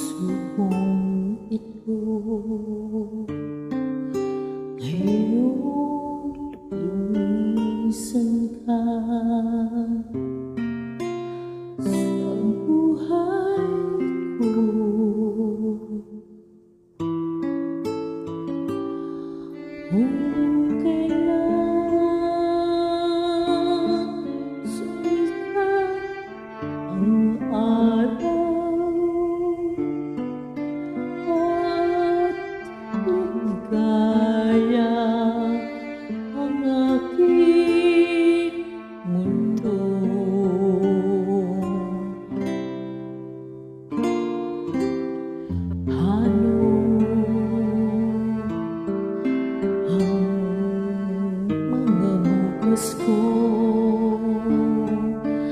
puso kong ito ngayong lumisan ka sa buhay ko. Kung kailan sumikat ang araw at ligaya ang aking mundo, ano ang mga bukas ko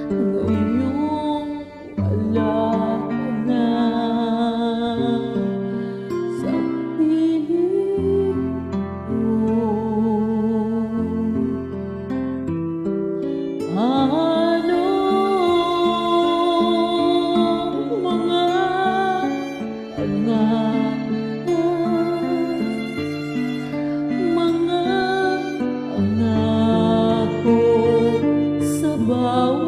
ngayong wala ka na sa piling ko? Ano mga pangako sa bawat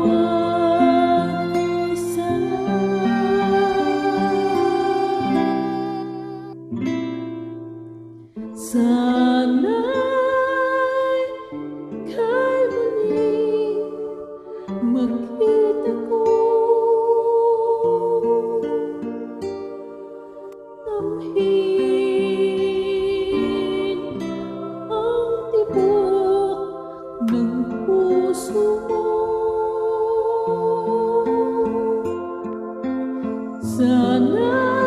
isa? Sana'y kay muling makita ko tamhin ang tibok ng puso mo. Sana